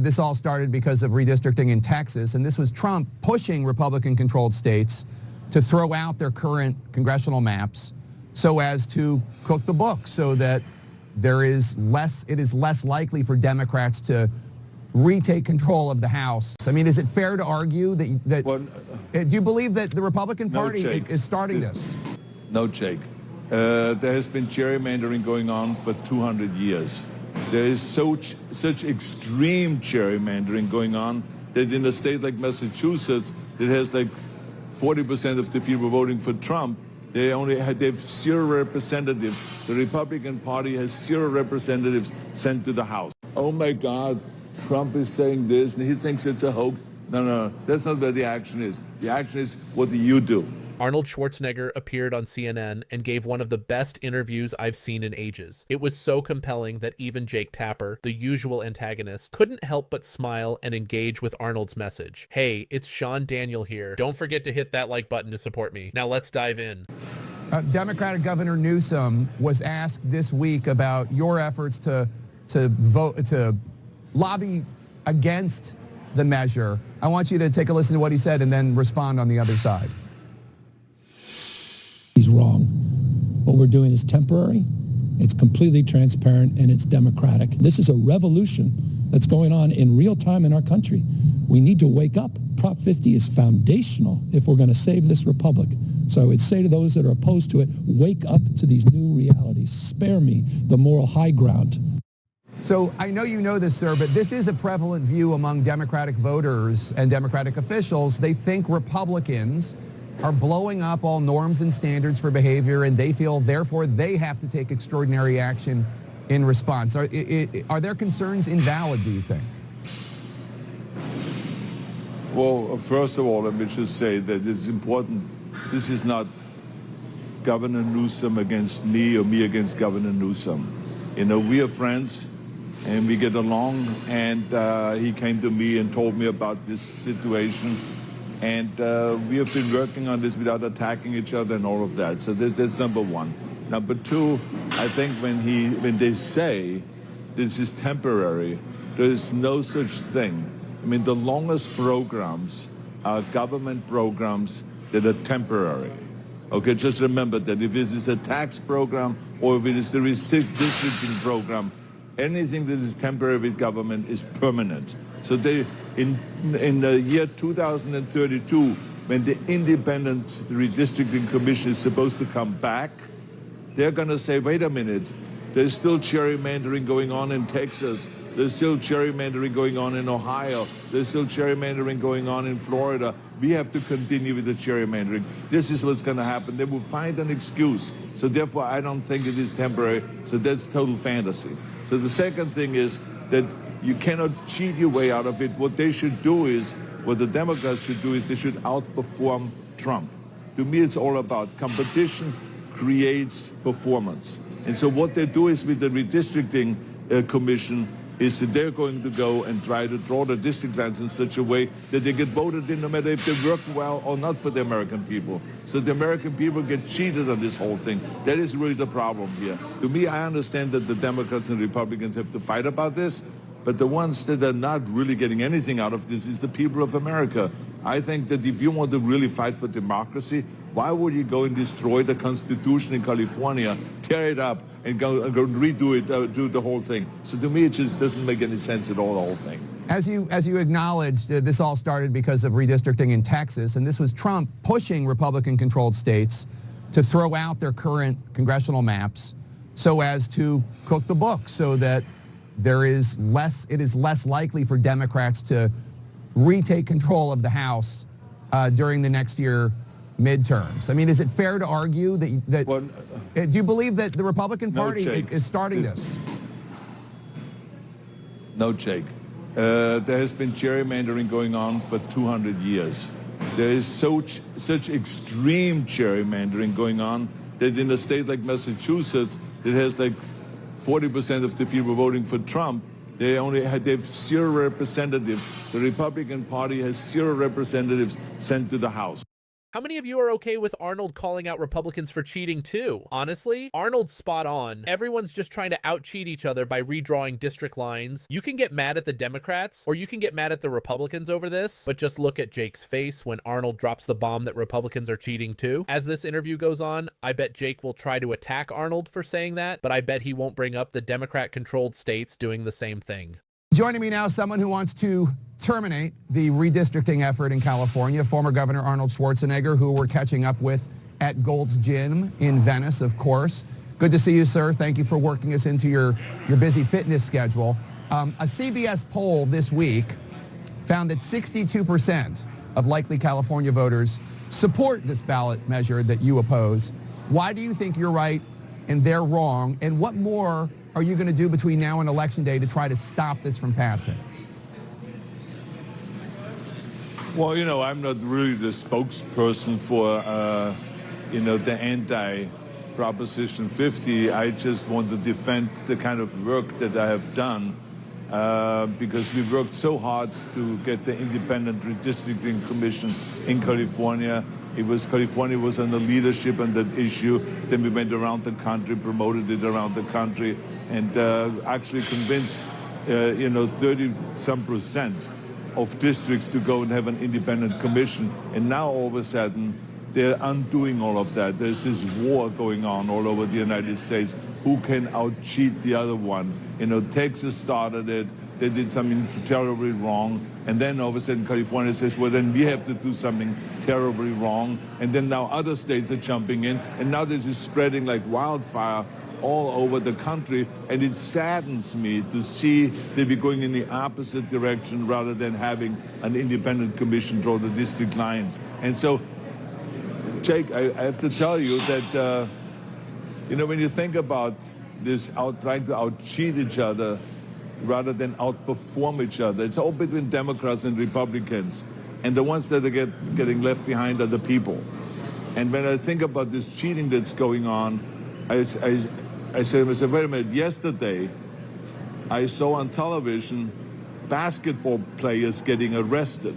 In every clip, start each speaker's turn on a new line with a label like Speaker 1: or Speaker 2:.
Speaker 1: This all started because of redistricting in Texas, and this was Trump pushing Republican-controlled states to throw out their current congressional maps so as to cook the books, so that it is less likely for Democrats to retake control of the House. I mean, is it fair to argue that do you believe that the Republican Party is starting this?
Speaker 2: No, Jake. There has been gerrymandering going on for 200 years. There is such extreme gerrymandering going on that in a state like Massachusetts, it has like 40% of the people voting for Trump. They have 0 representatives. The Republican Party has 0 representatives sent to the House. Oh my God, Trump is saying this and he thinks it's a hoax. No, that's not what the action is. The action is, what do you do?
Speaker 3: Arnold Schwarzenegger appeared on CNN and gave one of the best interviews I've seen in ages. It was so compelling that even Jake Tapper, the usual antagonist, couldn't help but smile and engage with Arnold's message. Hey, it's Sean Daniel here. Don't forget to hit that like button to support me. Now let's dive in.
Speaker 1: Democratic Governor Newsom was asked this week about your efforts to lobby against the measure. I want you to take a listen to what he said and then respond on the other side.
Speaker 4: He's wrong. What we're doing is temporary, it's completely transparent, and it's democratic. This is a revolution that's going on in real time in our country. We need to wake up. Prop 50 is foundational if we're going to save this republic. So I would say to those that are opposed to it, wake up to these new realities. Spare me the moral high ground.
Speaker 1: So I know you know this, sir, but this is a prevalent view among Democratic voters and Democratic officials. They think Republicans are blowing up all norms and standards for behavior, and they feel, therefore, they have to take extraordinary action in response. Are their concerns invalid, do you think?
Speaker 2: Well, first of all, let me just say that it's important. This is not Governor Newsom against me or me against Governor Newsom. You know, we are friends and we get along, and he came to me and told me about this situation. And we have been working on this without attacking each other and all of that. So that's number one. Number two, I think when they say this is temporary, there is no such thing. I mean, the longest programs are government programs that are temporary. Okay, just remember that if it is a tax program or if it is the redistricting program, anything that is temporary with government is permanent. So in the year 2032, when the independent redistricting commission is supposed to come back, they're going to say, wait a minute, there's still gerrymandering going on in Texas. There's still gerrymandering going on in Ohio. There's still gerrymandering going on in Florida. We have to continue with the gerrymandering. This is what's going to happen. They will find an excuse. So therefore, I don't think it is temporary. So that's total fantasy. So the second thing is that you cannot cheat your way out of it. What they should do is, what the Democrats should do is they should outperform Trump. To me, it's all about competition creates performance. And so what they do is with the redistricting commission is that they're going to go and try to draw the district lines in such a way that they get voted in no matter if they work well or not for the American people. So the American people get cheated on this whole thing. That is really the problem here. To me, I understand that the Democrats and Republicans have to fight about this, but the ones that are not really getting anything out of this is the people of America. I think that if you want to really fight for democracy, why would you go and destroy the Constitution in California, tear it up, and go redo it, do the whole thing? So to me, it just doesn't make any sense at all, the whole thing.
Speaker 1: As you acknowledged, this all started because of redistricting in Texas, and this was Trump pushing Republican-controlled states to throw out their current congressional maps so as to cook the books, so that it is less likely for Democrats to retake control of the House during the next year midterms. I mean, is it fair to argue that do you believe that the Republican Party is starting this?
Speaker 2: No, Jake. There has been gerrymandering going on for 200 years. There is such extreme gerrymandering going on that in a state like Massachusetts, it has like 40% of the people voting for Trump. They have 0 representatives. The Republican Party has 0 representatives sent to the House.
Speaker 3: How many of you are okay with Arnold calling out Republicans for cheating too? Honestly, Arnold's spot on. Everyone's just trying to out-cheat each other by redrawing district lines. You can get mad at the Democrats, or you can get mad at the Republicans over this, but just look at Jake's face when Arnold drops the bomb that Republicans are cheating too. As this interview goes on, I bet Jake will try to attack Arnold for saying that, but I bet he won't bring up the Democrat-controlled states doing the same thing.
Speaker 1: Joining me now, someone who wants to terminate the redistricting effort in California, former Governor Arnold Schwarzenegger, who we're catching up with at Gold's Gym in Venice, of course. Good to see you, sir. Thank you for working us into your busy fitness schedule. A CBS poll this week found that 62% of likely California voters support this ballot measure that you oppose. Why do you think you're right and they're wrong? And what more are you going to do between now and Election Day to try to stop this from passing?
Speaker 2: Well, I'm not really the spokesperson for, the anti-Proposition 50. I just want to defend the kind of work that I have done because we worked so hard to get the independent redistricting commission in California. California was under leadership on that issue. Then we went around the country, promoted it around the country, and actually convinced, 30-some% of districts to go and have an independent commission. And now all of a sudden, they're undoing all of that. There's this war going on all over the United States. Who can out-cheat the other one? Texas started it. They did something terribly wrong. And then all of a sudden California says, well, then we have to do something terribly wrong. And then now other states are jumping in. And now this is spreading like wildfire all over the country. And it saddens me to see that we're going in the opposite direction rather than having an independent commission draw the district lines. And so, Jake, I have to tell you that, when you think about this trying to out-cheat each other rather than outperform each other, it's all between Democrats and Republicans. And the ones that are getting left behind are the people. And when I think about this cheating that's going on, I say to myself, wait a minute, yesterday I saw on television basketball players getting arrested,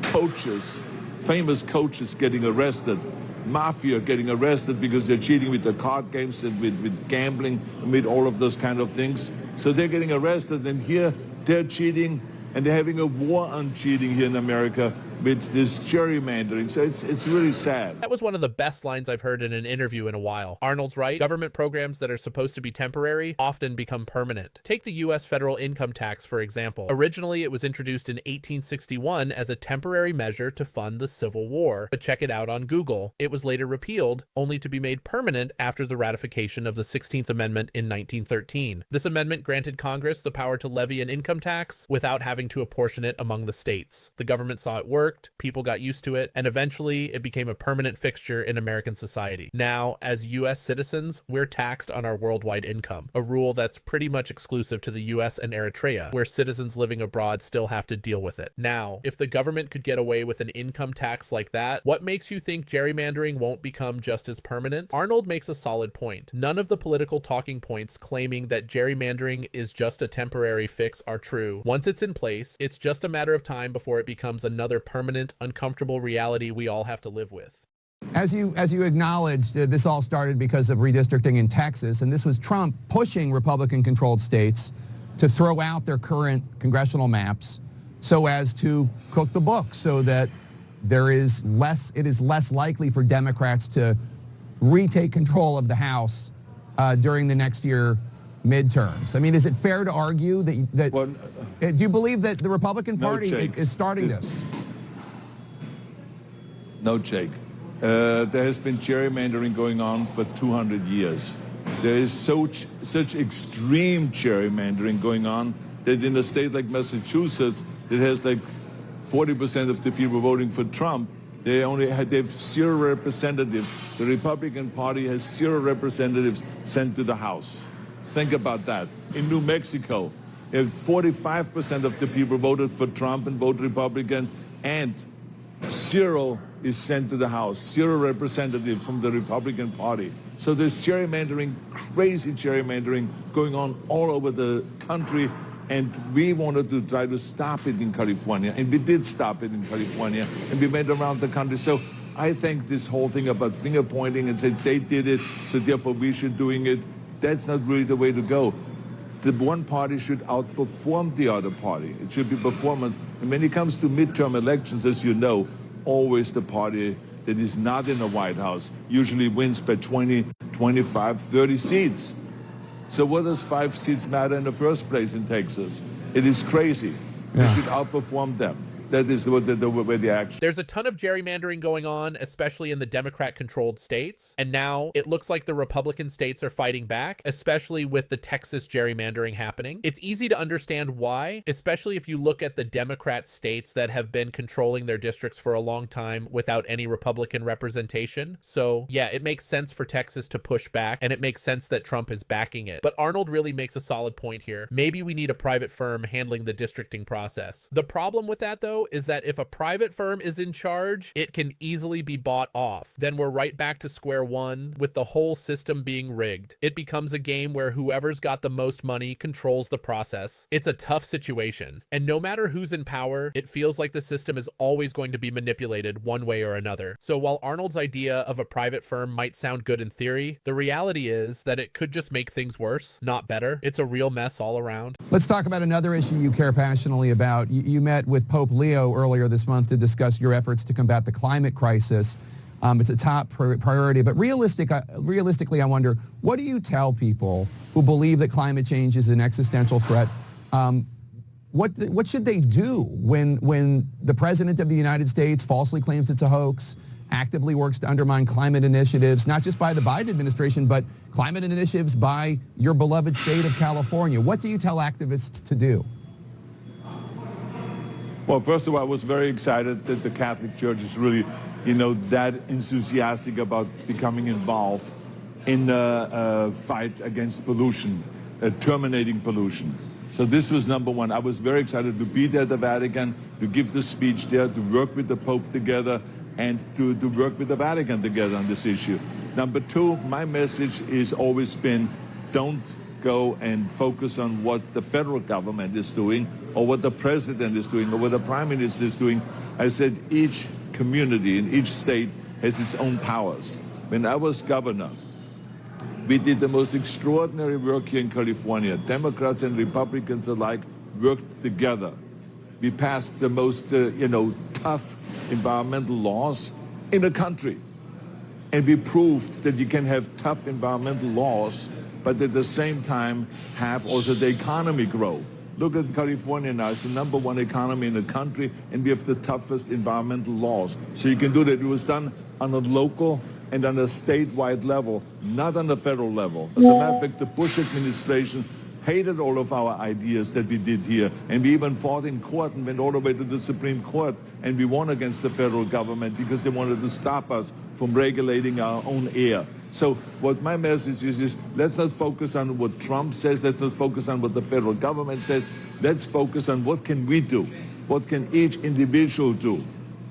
Speaker 2: coaches, famous coaches getting arrested, mafia getting arrested because they're cheating with the card games and with gambling and with all of those kind of things. So they're getting arrested, and here they're cheating, and they're having a war on cheating here in America with this gerrymandering. So it's really sad.
Speaker 3: That was one of the best lines I've heard in an interview in a while. Arnold's right. Government programs that are supposed to be temporary often become permanent. Take the U.S. federal income tax, for example. Originally, it was introduced in 1861 as a temporary measure to fund the Civil War. But check it out on Google. It was later repealed, only to be made permanent after the ratification of the 16th Amendment in 1913. This amendment granted Congress the power to levy an income tax without having to apportion it among the states. The government saw it work. People got used to it, and eventually it became a permanent fixture in American society. Now, as U.S. citizens, we're taxed on our worldwide income, a rule that's pretty much exclusive to the U.S. and Eritrea, where citizens living abroad still have to deal with it. Now, if the government could get away with an income tax like that, what makes you think gerrymandering won't become just as permanent? Arnold makes a solid point. None of the political talking points claiming that gerrymandering is just a temporary fix are true. Once it's in place, it's just a matter of time before it becomes another permanent, uncomfortable reality we all have to live with.
Speaker 1: As you acknowledged, this all started because of redistricting in Texas, and this was Trump pushing Republican-controlled states to throw out their current congressional maps so as to cook the books, so that it is less likely for Democrats to retake control of the House during the next year midterms. I mean, is it fair to argue that do you believe that the Republican Party is starting this?
Speaker 2: No, Jake. There has been gerrymandering going on for 200 years. There is such extreme gerrymandering going on that in a state like Massachusetts, it has like 40% of the people voting for Trump. They have 0 representatives. The Republican Party has 0 representatives sent to the House. Think about that. In New Mexico, 45% of the people voted for Trump and vote Republican, and 0 is sent to the House, 0 representatives from the Republican Party. So there's gerrymandering, crazy gerrymandering going on all over the country, and we wanted to try to stop it in California, and we did stop it in California, and we went around the country. So I think this whole thing about finger pointing and say they did it, so therefore we should doing it, that's not really the way to go. The one party should outperform the other party. It should be performance. And when it comes to midterm elections, as you know, always the party that is not in the White House usually wins by 20, 25, 30 seats. So what does 5 seats matter in the first place in Texas? It is crazy.
Speaker 1: Yeah.
Speaker 2: We should outperform them. That is where the action.
Speaker 3: There's a ton of gerrymandering going on, especially in the Democrat-controlled states. And now it looks like the Republican states are fighting back, especially with the Texas gerrymandering happening. It's easy to understand why, especially if you look at the Democrat states that have been controlling their districts for a long time without any Republican representation. So yeah, it makes sense for Texas to push back, and it makes sense that Trump is backing it. But Arnold really makes a solid point here. Maybe we need a private firm handling the districting process. The problem with that, though, is that if a private firm is in charge, it can easily be bought off. Then we're right back to square one with the whole system being rigged. It becomes a game where whoever's got the most money controls the process. It's a tough situation. And no matter who's in power, it feels like the system is always going to be manipulated one way or another. So while Arnold's idea of a private firm might sound good in theory, the reality is that it could just make things worse, not better. It's a real mess all around.
Speaker 1: Let's talk about another issue you care passionately about. You met with Pope Leo earlier this month to discuss your efforts to combat the climate crisis. It's a top priority, but realistically, I wonder, what do you tell people who believe that climate change is an existential threat? What should they do when the President of the United States falsely claims it's a hoax, actively works to undermine climate initiatives, not just by the Biden administration, but climate initiatives by your beloved state of California? What do you tell activists to do?
Speaker 2: Well, first of all, I was very excited that the Catholic Church is really, that enthusiastic about becoming involved in a fight against pollution, terminating pollution. So this was number one. I was very excited to be there at the Vatican, to give the speech there, to work with the Pope together, and to work with the Vatican together on this issue. Number two, my message has always been, don't go and focus on what the federal government is doing or what the president is doing or what the prime minister is doing. I said each community in each state has its own powers. When I was governor, we did the most extraordinary work here in California. Democrats and Republicans alike worked together. We passed the most, tough environmental laws in the country. And we proved that you can have tough environmental laws but at the same time have also the economy grow. Look at California now. It's the number one economy in the country, and we have the toughest environmental laws. So you can do that. It was done on a local and on a statewide level, not on the federal level. As a matter of fact, the Bush administration hated all of our ideas that we did here, and we even fought in court and went all the way to the Supreme Court, and we won against the federal government because they wanted to stop us from regulating our own air. So what my message is let's not focus on what Trump says, let's not focus on what the federal government says, let's focus on what can we do, what can each individual do.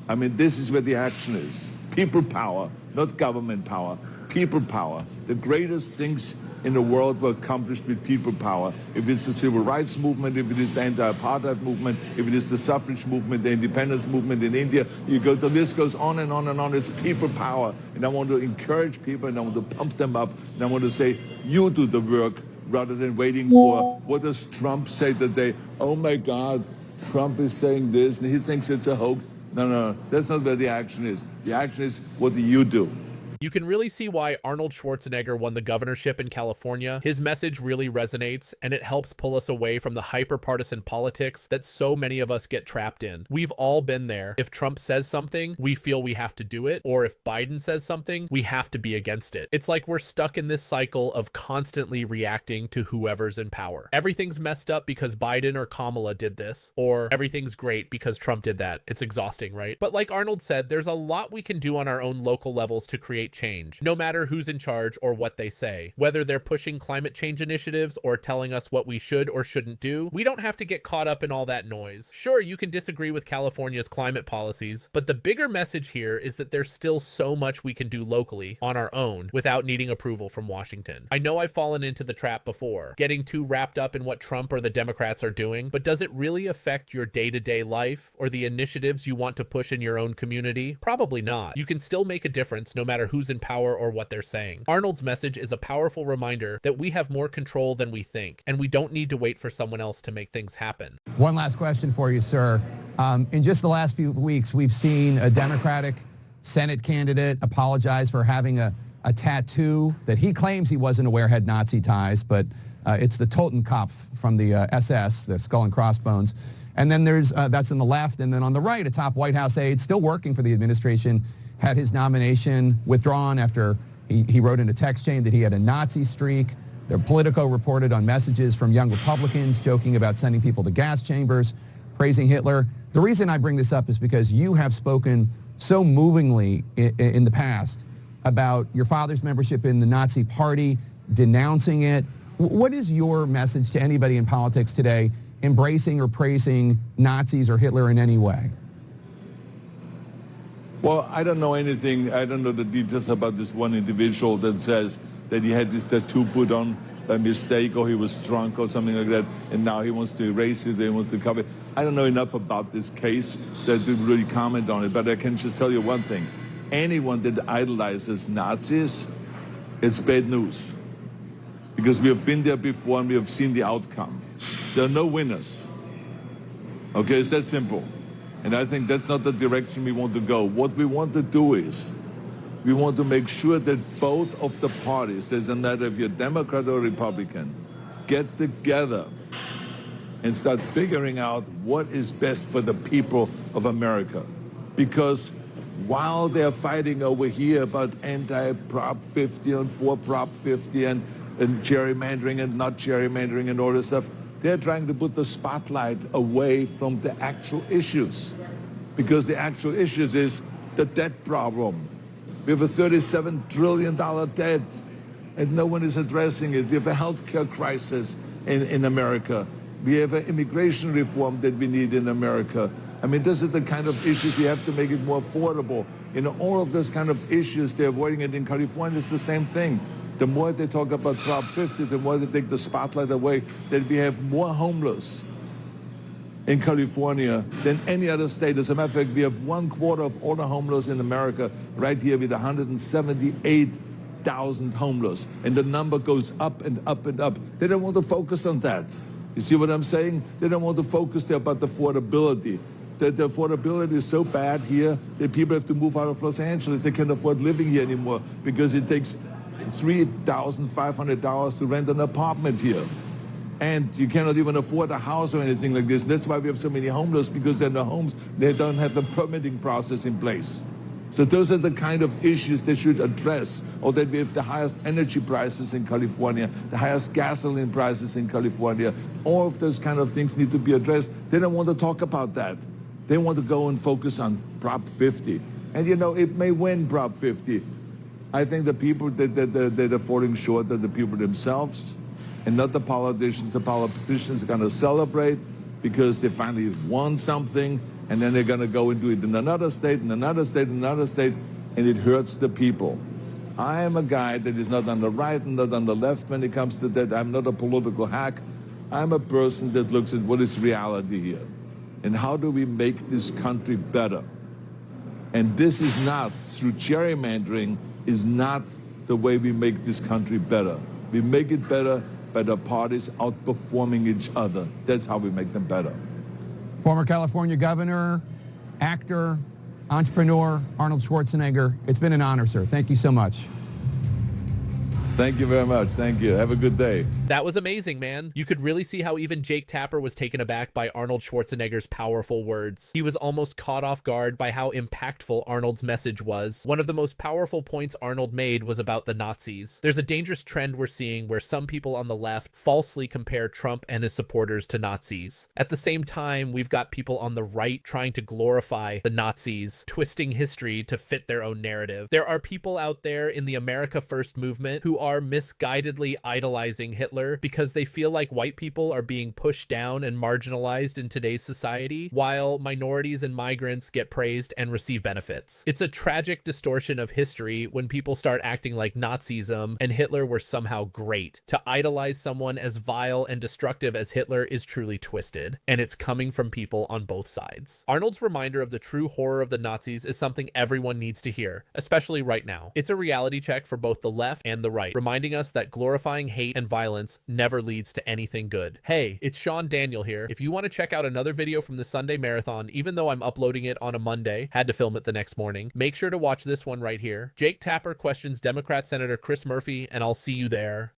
Speaker 2: I mean, this is where the action is. People power, not government power, people power. The greatest things in the world were accomplished with people power. If it's the civil rights movement, if it is the anti-apartheid movement, if it is the suffrage movement, the independence movement in India, the list goes on and on and on. It's people power. And I want to encourage people, and I want to pump them up, and I want to say, you do the work rather than waiting for, what does Trump say today? Oh my God, Trump is saying this, and he thinks it's a hoax. No, that's not where the action is. The action is, what do you do?
Speaker 3: You can really see why Arnold Schwarzenegger won the governorship in California. His message really resonates, and it helps pull us away from the hyper-partisan politics that so many of us get trapped in. We've all been there. If Trump says something, we feel we have to do it, or if Biden says something, we have to be against it. It's like we're stuck in this cycle of constantly reacting to whoever's in power. Everything's messed up because Biden or Kamala did this, or everything's great because Trump did that. It's exhausting, right? But like Arnold said, there's a lot we can do on our own local levels to create change, no matter who's in charge or what they say. Whether they're pushing climate change initiatives or telling us what we should or shouldn't do, we don't have to get caught up in all that noise. Sure, you can disagree with California's climate policies, but the bigger message here is that there's still so much we can do locally on our own without needing approval from Washington. I know I've fallen into the trap before, getting too wrapped up in what Trump or the Democrats are doing, but does it really affect your day-to-day life or the initiatives you want to push in your own community? Probably not. You can still make a difference no matter who's in power or what they're saying. Arnold's message is a powerful reminder that we have more control than we think, and we don't need to wait for someone else to make things happen.
Speaker 1: One last question for you, sir. In just the last few weeks, we've seen a Democratic Senate candidate apologize for having a tattoo that he claims he wasn't aware had Nazi ties, but it's the Totenkopf from the SS, the skull and crossbones. And then there's, that's on the left, and then on the right, a top White House aide still working for the administration had his nomination withdrawn after he wrote in a text chain that he had a Nazi streak. The Politico reported on messages from young Republicans joking about sending people to gas chambers, praising Hitler. The reason I bring this up is because you have spoken so movingly in the past about your father's membership in the Nazi Party, denouncing it. What is your message to anybody in politics today embracing or praising Nazis or Hitler in any way?
Speaker 2: Well, I don't know anything. I don't know the details about this one individual that says that he had this tattoo put on by mistake or he was drunk or something like that, and now he wants to erase it, he wants to cover it. I don't know enough about this case that to really comment on it, but I can just tell you one thing. Anyone that idolizes Nazis, it's bad news. Because we have been there before and we have seen the outcome. There are no winners. Okay, it's that simple. And I think that's not the direction we want to go. What we want to do is, we want to make sure that both of the parties, doesn't matter if you're Democrat or Republican, get together and start figuring out what is best for the people of America. Because while they're fighting over here about anti-Prop 50 and for Prop 50 and gerrymandering and not gerrymandering and all this stuff, they're trying to put the spotlight away from the actual issues. Because the actual issues is the debt problem. We have a $37 trillion debt, and no one is addressing it. We have a healthcare crisis in America. We have an immigration reform that we need in America. I mean, this is the kind of issues we have to make it more affordable. You know, all of those kind of issues, they're avoiding it in California. It's the same thing. The more they talk about Prop 50, the more they take the spotlight away, that we have more homeless in California than any other state. As a matter of fact, we have 1/4 of all the homeless in America right here with 178,000 homeless. And the number goes up and up and up. They don't want to focus on that. You see what I'm saying? They don't want to focus there about the affordability. The affordability is so bad here that people have to move out of Los Angeles. They can't afford living here anymore because it takes $3,500 to rent an apartment here. And you cannot even afford a house or anything like this. That's why we have so many homeless, because they're in the homes, they don't have the permitting process in place. So those are the kind of issues they should address, or that we have the highest energy prices in California, the highest gasoline prices in California. All of those kind of things need to be addressed. They don't want to talk about that. They want to go and focus on Prop 50. And you know, it may win Prop 50. I think the people that are falling short are the people themselves and not the politicians. The politicians are going to celebrate because they finally won something, and then they're going to go and do it in another state, and another state, and another state, and it hurts the people. I am a guy that is not on the right and not on the left when it comes to that. I'm not a political hack. I'm a person that looks at what is reality here and how do we make this country better. And this is not, through gerrymandering, is not the way we make this country better. We make it better by the parties outperforming each other. That's how we make them better.
Speaker 1: Former California governor, actor, entrepreneur, Arnold Schwarzenegger. It's been an honor, sir. Thank you so much.
Speaker 2: Thank you very much. Thank you. Have a good day.
Speaker 3: That was amazing, man. You could really see how even Jake Tapper was taken aback by Arnold Schwarzenegger's powerful words. He was almost caught off guard by how impactful Arnold's message was. One of the most powerful points Arnold made was about the Nazis. There's a dangerous trend we're seeing where some people on the left falsely compare Trump and his supporters to Nazis. At the same time, we've got people on the right trying to glorify the Nazis, twisting history to fit their own narrative. There are people out there in the America First movement who are misguidedly idolizing Hitler because they feel like white people are being pushed down and marginalized in today's society, while minorities and migrants get praised and receive benefits. It's a tragic distortion of history when people start acting like Nazism and Hitler were somehow great. To idolize someone as vile and destructive as Hitler is truly twisted, and it's coming from people on both sides. Arnold's reminder of the true horror of the Nazis is something everyone needs to hear, especially right now. It's a reality check for both the left and the right, reminding us that glorifying hate and violence never leads to anything good. Hey, it's Sean Daniel here. If you want to check out another video from the Sunday Marathon, even though I'm uploading it on a Monday, had to film it the next morning, make sure to watch this one right here. Jake Tapper questions Democrat Senator Chris Murphy, and I'll see you there.